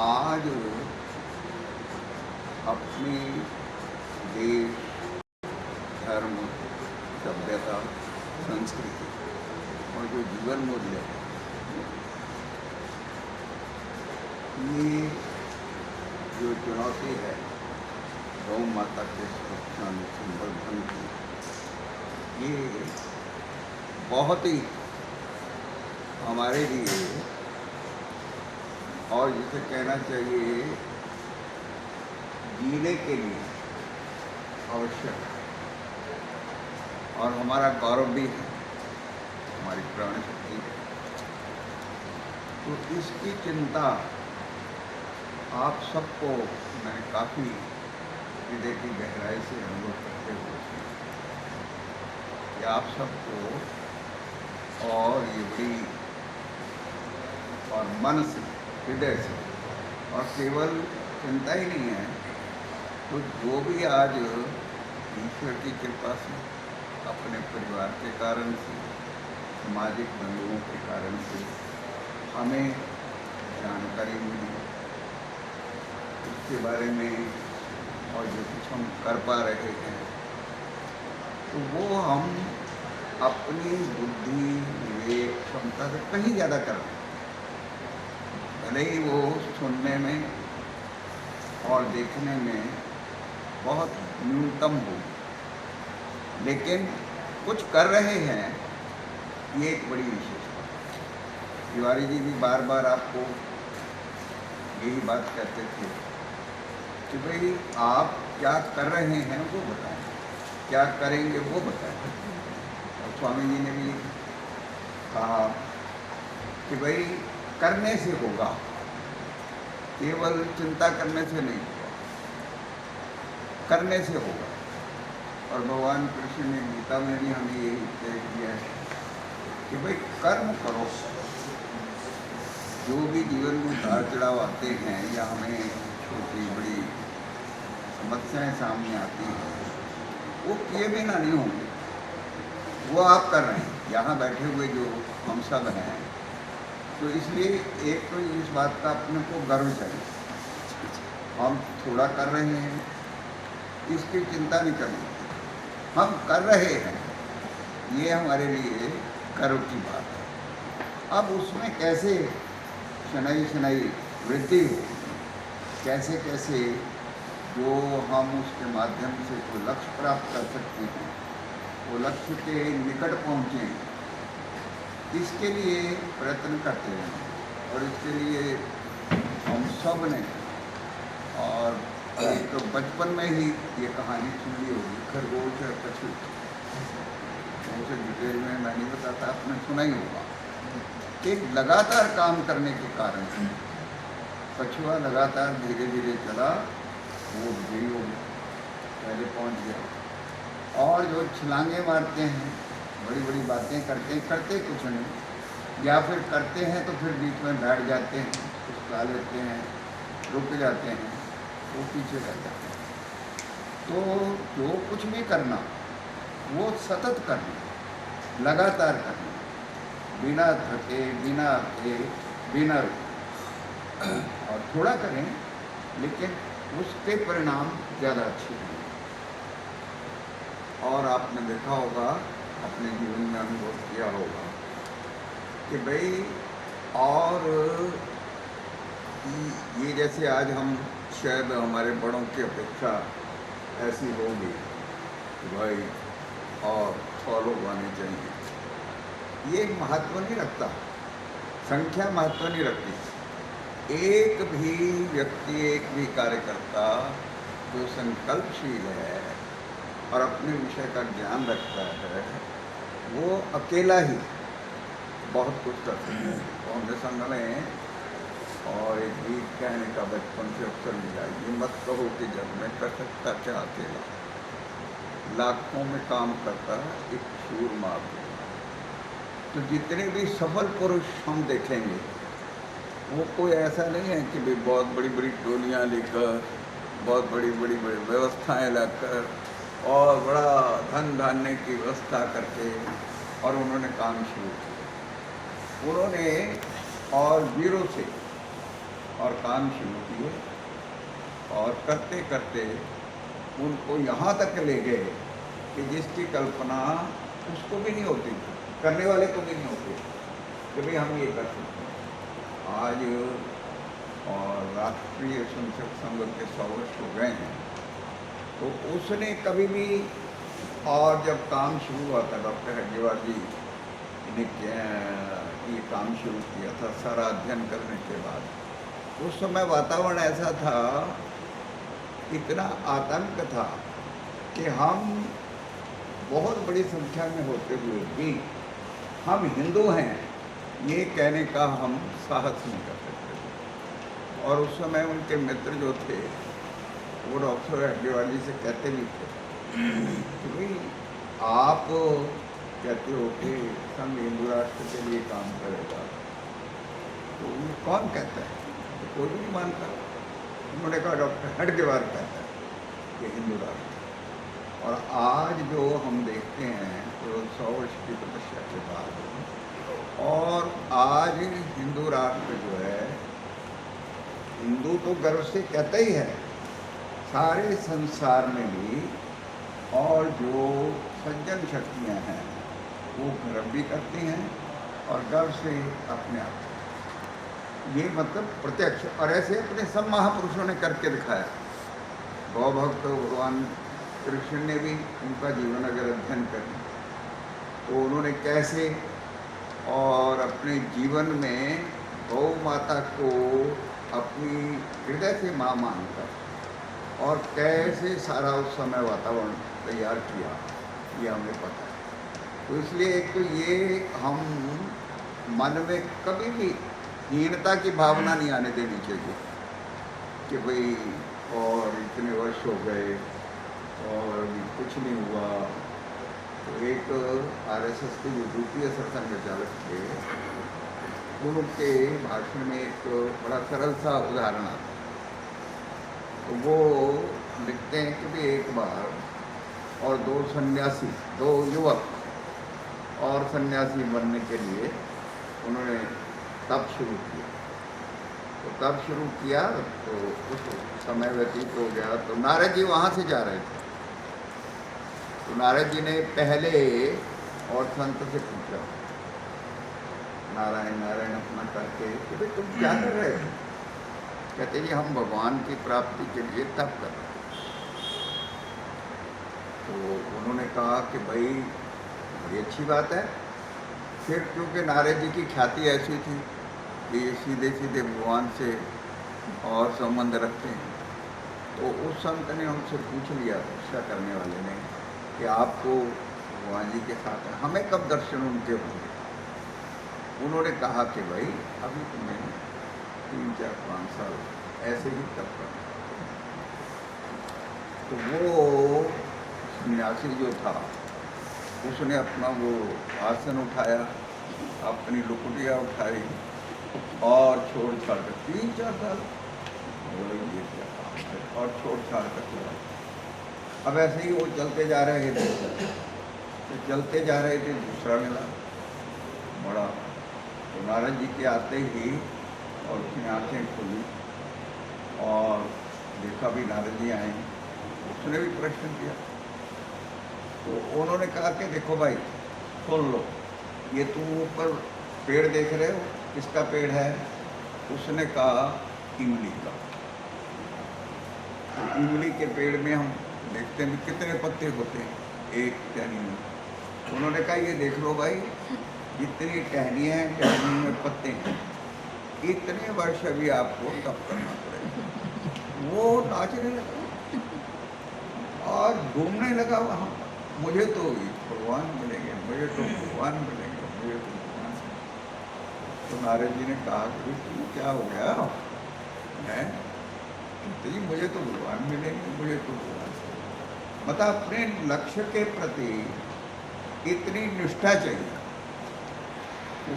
आज अपनी देश, धर्म, सभ्यता, संस्कृति और जो जीवन मूल्य है, ये जो चुनौती है गौ माता के संरक्षण संवर्धन की, ये बहुत ही हमारे लिए, और जिसे कहना चाहिए जीने के लिए आवश्यक है और हमारा गौरव भी है, हमारी प्राण शक्ति है। तो इसकी चिंता आप सबको मैंने काफ़ी हृदय की गहराई से अनुभव करते हुए कि आप सबको और ये बड़ी और मन से, हृदय से, और केवल चिंता ही नहीं है, तो जो भी आज ईश्वर की कृपा से, अपने परिवार के कारण से, सामाजिक बंधुओं के कारण से हमें जानकारी मिली उसके बारे में, और जो कुछ हम कर पा रहे हैं, तो वो हम अपनी बुद्धि, विवेक, क्षमता से कहीं ज़्यादा कर रहे हैं। भले ही वो सुनने में और देखने में बहुत न्यूनतम हो, लेकिन कुछ कर रहे हैं, ये एक बड़ी विशेषता है। तिवारी जी भी बार बार आपको यही बात कहते थे कि भाई आप क्या कर रहे हैं वो बताएं, क्या करेंगे वो बताएं। और स्वामी जी ने भी कहा कि भाई करने से होगा, केवल चिंता करने से नहीं होगा, करने से होगा। और भगवान कृष्ण ने गीता में भी हमें यही तय किया है कि भाई कर्म करो। जो भी जीवन में उतार चढ़ाव आते हैं या हमें छोटी बड़ी समस्याएं सामने आती हैं, वो किए बिना नहीं होंगे, वो आप कर रहे हैं। यहाँ बैठे हुए जो हम सब हैं, तो इसलिए एक तो इस बात का अपने को गर्व चाहिए, हम थोड़ा कर रहे हैं, इसकी चिंता नहीं करनी, हम कर रहे हैं, ये हमारे लिए गर्व की बात है। अब उसमें कैसे शनई शनई वृद्धि हो, कैसे कैसे जो हम उसके माध्यम से कोई लक्ष्य प्राप्त कर सकते हैं, वो लक्ष्य के निकट पहुँचें, इसके लिए प्रयत्न करते हैं। और इसके लिए हम सब ने, और एक तो बचपन में ही ये कहानी सुनी होगी, खरगोश और कछुए, उसे डिटेल में मैं नहीं बताता, आपने सुना ही होगा कि लगातार काम करने के कारण कछुआ लगातार धीरे धीरे चला, वो विजयी हो गया, पहले पहुंच गया। और जो छलांगे मारते हैं, बड़ी बड़ी बातें करते हैं, करते कुछ नहीं, या फिर करते हैं तो फिर बीच में बैठ जाते हैं, कुछ खा लेते हैं, रुक जाते हैं, वो पीछे रह जाते हैं। तो जो कुछ भी करना, वो सतत करना, लगातार करना, बिना थके, बिना अटके, बिना रुके। और थोड़ा करें, लेकिन उसके परिणाम ज़्यादा अच्छे हैं। और आपने देखा होगा, अपने जीवन में अनुभव किया होगा कि भाई, और ये जैसे आज हम शायद हमारे बड़ों की अपेक्षा ऐसी होगी कि भाई और 100 लोग आने चाहिए, ये महत्व नहीं रखता, संख्या महत्व नहीं रखती। एक भी व्यक्ति, एक भी कार्यकर्ता जो संकल्पशील है और अपने विषय का ज्ञान रखता है, वो अकेला ही बहुत कुछ कर सकता है। कांग्रेस संघ में और एक गीत कहने का बचपन से अक्सर मिला, ये मत कहो कि जब मैं कर सकता क्या अकेला, लाखों में काम करता एक सूरमा। तो जितने भी सफल पुरुष हम देखेंगे, वो कोई ऐसा नहीं है कि भाई बहुत बड़ी बड़ी टोलियाँ लेकर, बहुत बड़ी बड़ी व्यवस्थाएं लाकर और बड़ा धन धान्य की व्यवस्था करके और उन्होंने काम शुरू किया। उन्होंने और जीरो से और काम शुरू किए, और करते करते उनको यहाँ तक ले गए कि जिसकी कल्पना उसको भी नहीं होती थी, करने वाले को भी नहीं होती कि भाई हम ये कर सकते हैं। आज और राष्ट्रीय संसद संघ के 100 वर्ष हो गए हैं, तो उसने कभी भी, और जब काम शुरू हुआ था डॉक्टर हेडगेवार जी ने ये काम शुरू किया था सारा अध्ययन करने के बाद, उस समय वातावरण ऐसा था, इतना आतंक था कि हम बहुत बड़ी संख्या में होते हुए भी हम हिंदू हैं ये कहने का हम साहस नहीं कर सकते थे। और उस समय उनके मित्र जो थे वो डॉक्टर हेडगेवार जी से कहते भी थे कि भाई आप कहते हो कि संघ हिंदू राष्ट्र के लिए काम करेगा, तो ये कौन कहता है? तो कोई भी नहीं मानता। उन्होंने कहा डॉक्टर हेडगेवार कहता है कि हिंदू राष्ट्र। और आज जो हम देखते हैं तो 100 वर्ष की तपस्या के बाद, और आज हिंदू राष्ट्र जो है, हिंदू तो गर्व से कहता ही है सारे संसार में भी, और जो सज्जन शक्तियाँ हैं वो गर्व भी करती हैं और गर्व से अपने आप, ये मतलब प्रत्यक्ष। और ऐसे अपने सब महापुरुषों ने करके दिखाया। गौ भक्त भगवान कृष्ण ने भी, उनका जीवन अगर अध्ययन करें तो उन्होंने कैसे और अपने जीवन में गौ माता को अपनी हृदय से माँ मानकर और कैसे सारा उस समय वातावरण तैयार किया, ये हमें पता है। तो इसलिए एक तो ये हम मन में कभी भी हीनता की भावना नहीं आने देनी चाहिए कि भाई और इतने वर्ष हो गए और कुछ नहीं हुआ। तो एक आरएसएस के जो द्वितीय सरसंघचालक थे, उनके भाषण में एक बड़ा सरल सा उदाहरण आता है। तो वो लिखते हैं कि भी एक बार और दो सन्यासी, दो युवक और सन्यासी बनने के लिए उन्होंने तप शुरू किया। तो तप शुरू किया तो कुछ समय व्यतीत हो गया, तो नारद जी वहाँ से जा रहे थे। तो नारद जी ने पहले और संत से पूछा, नारायण नारायण अपना करके, कि भाई तुम क्या कर रहे हो? कहते जी हम भगवान की प्राप्ति के लिए तप कर रहे हैं। तो उन्होंने कहा कि भाई बड़ी अच्छी बात है। फिर क्योंकि नारद जी की ख्याति ऐसी थी कि ये सीधे सीधे भगवान से और संबंध रखते हैं, तो उस संत ने उनसे पूछ लिया, तपस्या करने वाले ने, कि आपको भगवान जी के साथ है, हमें कब दर्शन उनके होंगे? उन्होंने कहा कि भाई अभी तो मैं 3, 4, 5 साल ऐसे ही तप कर। तो वो सन्यासी जो था उसने अपना वो आसन उठाया, अपनी लुकुटिया उठाई और छोड़ छाड़ कर 3, 4 साल ये क्या काम है, और छोड़ छाड़ कर चला। अब ऐसे ही वो चलते जा रहे थे, तो चलते जा रहे थे, दूसरा मिला बड़ा। तो नारद जी के आते ही और उसने आँखें खुली और देखा भी नारद जी आए, उसने भी प्रश्न किया। तो उन्होंने कहा कि देखो भाई सुन लो, ये तुम ऊपर पेड़ देख रहे हो, किसका पेड़ है? उसने कहा इमली का। तो इमली के पेड़ में हम देखते हैं कितने पत्ते होते हैं एक टहनी में। उन्होंने कहा ये देख लो भाई, जितनी टहनियाँ हैं, टहनी में पत्ते हैं, इतने वर्ष अभी आपको तप करना पड़ेगा। वो नाचने लगा और घूमने लगा वहाँ। मुझे तो भगवान मिलेंगे, मुझे तो भगवान मिलेंगे, मुझे तो भगवान। तो नारद जी ने कहा कि तुम क्या हो गया है? तो जी मुझे तो भगवान मिलेंगे, मुझे तो भगवान। मतलब अपने लक्ष्य के प्रति इतनी निष्ठा चाहिए।